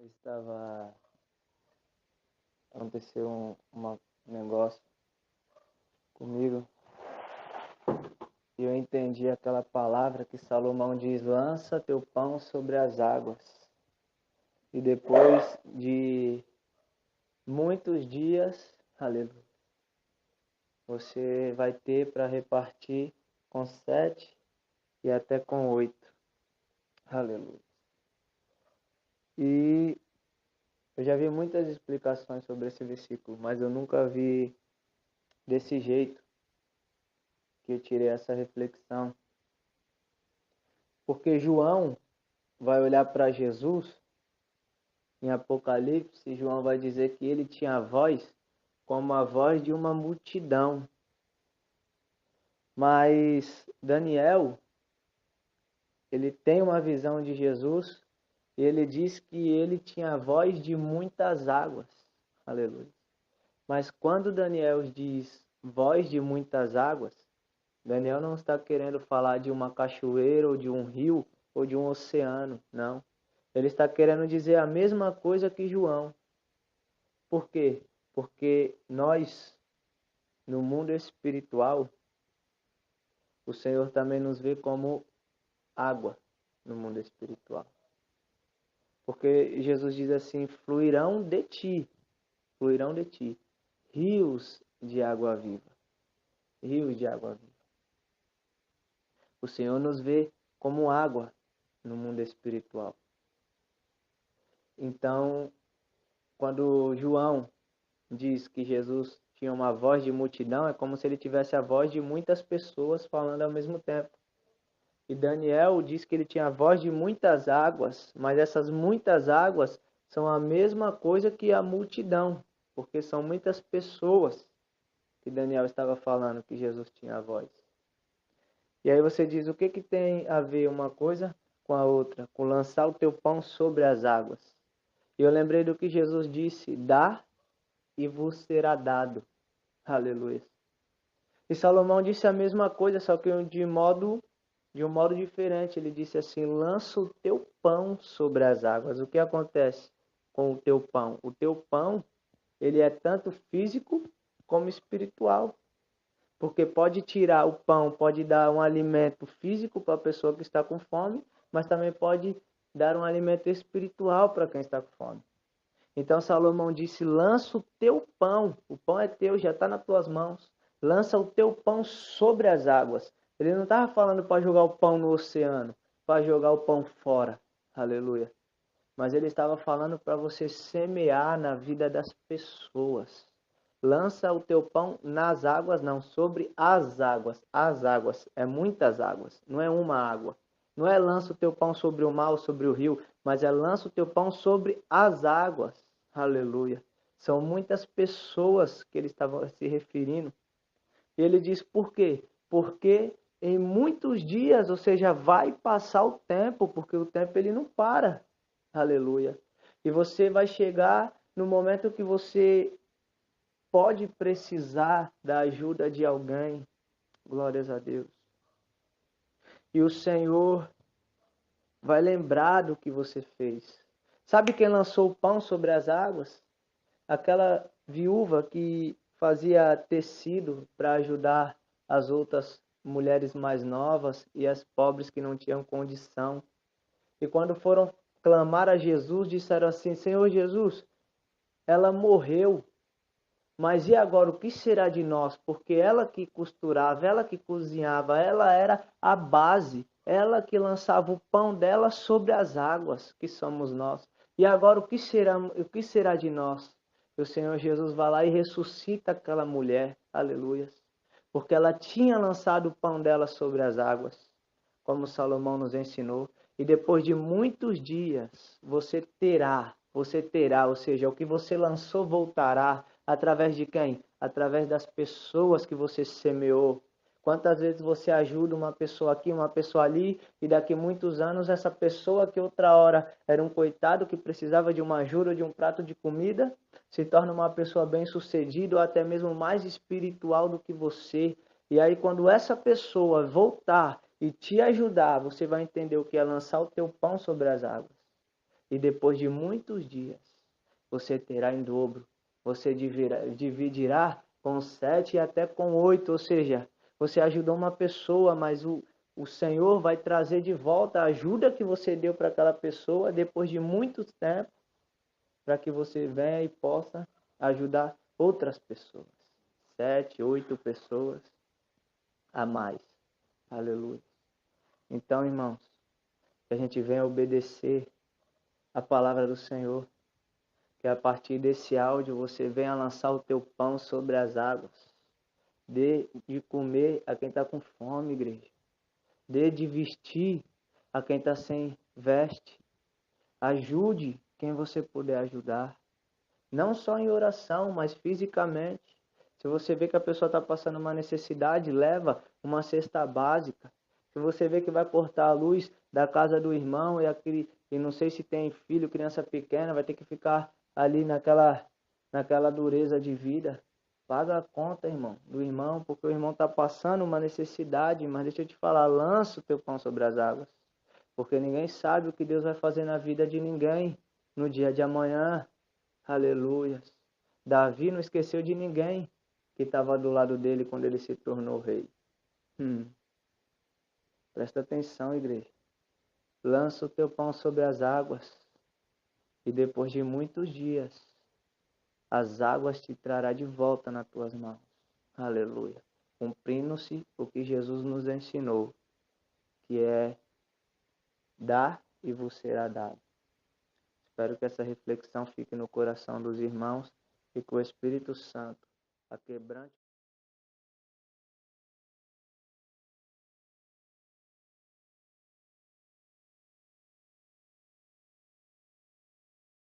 Estava aconteceu um negócio comigo e eu entendi aquela palavra que Salomão diz: lança teu pão sobre as águas. E depois de muitos dias, aleluia, você vai ter para repartir com 7 e até com 8, aleluia. E eu já vi muitas explicações sobre esse versículo, mas eu nunca vi desse jeito que eu tirei essa reflexão. Porque João vai olhar para Jesus em Apocalipse, João vai dizer que ele tinha a voz como a voz de uma multidão. Mas Daniel, ele tem uma visão de Jesus e ele diz que ele tinha a voz de muitas águas. Aleluia. Mas quando Daniel diz voz de muitas águas, Daniel não está querendo falar de uma cachoeira ou de um rio ou de um oceano, não. Ele está querendo dizer a mesma coisa que João. Por quê? Porque nós, no mundo espiritual, o Senhor também nos vê como água no mundo espiritual. Porque Jesus diz assim: fluirão de ti, rios de água viva. Rios de água viva. O Senhor nos vê como água no mundo espiritual. Então, quando João diz que Jesus tinha uma voz de multidão, é como se ele tivesse a voz de muitas pessoas falando ao mesmo tempo. E Daniel diz que ele tinha a voz de muitas águas, mas essas muitas águas são a mesma coisa que a multidão, porque são muitas pessoas que Daniel estava falando que Jesus tinha a voz. E aí você diz, o que tem a ver uma coisa com a outra? Com lançar o teu pão sobre as águas. E eu lembrei do que Jesus disse: dá e vos será dado. Aleluia. E Salomão disse a mesma coisa, só que de um modo diferente. Ele disse assim: lança o teu pão sobre as águas. O que acontece com o teu pão? O teu pão, ele é tanto físico como espiritual. Porque pode tirar o pão, pode dar um alimento físico para a pessoa que está com fome, mas também pode dar um alimento espiritual para quem está com fome. Então Salomão disse: lança o teu pão é teu, já está nas tuas mãos. Lança o teu pão sobre as águas. Ele não estava falando para jogar o pão no oceano, para jogar o pão fora. Aleluia. Mas ele estava falando para você semear na vida das pessoas. Lança o teu pão nas águas, não, sobre as águas. As águas, é muitas águas, não é uma água. Não é lança o teu pão sobre o mar ou sobre o rio, mas é lança o teu pão sobre as águas. Aleluia. São muitas pessoas que ele estava se referindo. E ele diz por quê? Porque em muitos dias, ou seja, vai passar o tempo, porque o tempo ele não para. Aleluia. E você vai chegar no momento que você pode precisar da ajuda de alguém. Glórias a Deus. E o Senhor vai lembrar do que você fez. Sabe quem lançou o pão sobre as águas? Aquela viúva que fazia tecido para ajudar as outras mulheres mais novas e as pobres que não tinham condição. E quando foram clamar a Jesus, disseram assim: Senhor Jesus, ela morreu, mas e agora o que será de nós? Porque ela que costurava, ela que cozinhava, ela era a base, ela que lançava o pão dela sobre as águas, que somos nós. E agora o que será de nós? E o Senhor Jesus vai lá e ressuscita aquela mulher, aleluia, porque ela tinha lançado o pão dela sobre as águas, como Salomão nos ensinou. E depois de muitos dias, você terá, ou seja, o que você lançou voltará. Através de quem? Através das pessoas que você semeou. Quantas vezes você ajuda uma pessoa aqui, uma pessoa ali, e daqui muitos anos essa pessoa que outra hora era um coitado que precisava de uma ajuda, de um prato de comida, se torna uma pessoa bem-sucedida ou até mesmo mais espiritual do que você. E aí quando essa pessoa voltar e te ajudar, você vai entender o que é lançar o teu pão sobre as águas. e depois de muitos dias você terá em dobro. Você dividirá com 7 e até com 8, ou seja, você ajudou uma pessoa, mas o Senhor vai trazer de volta a ajuda que você deu para aquela pessoa depois de muito tempo, para que você venha e possa ajudar outras pessoas. 7, 8 pessoas a mais. Aleluia. Então, irmãos, que a gente venha obedecer a palavra do Senhor, que a partir desse áudio você venha lançar o teu pão sobre as águas. Dê de comer a quem está com fome, igreja. Dê de vestir a quem está sem veste. Ajude quem você puder ajudar. Não só em oração, mas fisicamente. Se você vê que a pessoa está passando uma necessidade, leva uma cesta básica. Se você vê que vai cortar a luz da casa do irmão e não sei se tem filho, criança pequena, vai ter que ficar ali naquela dureza de vida. Paga a conta, irmão, do irmão, porque o irmão está passando uma necessidade, mas deixa eu te falar, lança o teu pão sobre as águas. Porque ninguém sabe o que Deus vai fazer na vida de ninguém no dia de amanhã. Aleluia. Davi não esqueceu de ninguém que estava do lado dele quando ele se tornou rei. Presta atenção, igreja. Lança o teu pão sobre as águas e depois de muitos dias as águas te trará de volta nas tuas mãos. Aleluia. Cumprindo-se o que Jesus nos ensinou, que é dar e vos será dado. Espero que essa reflexão fique no coração dos irmãos e que o Espírito Santo a quebrante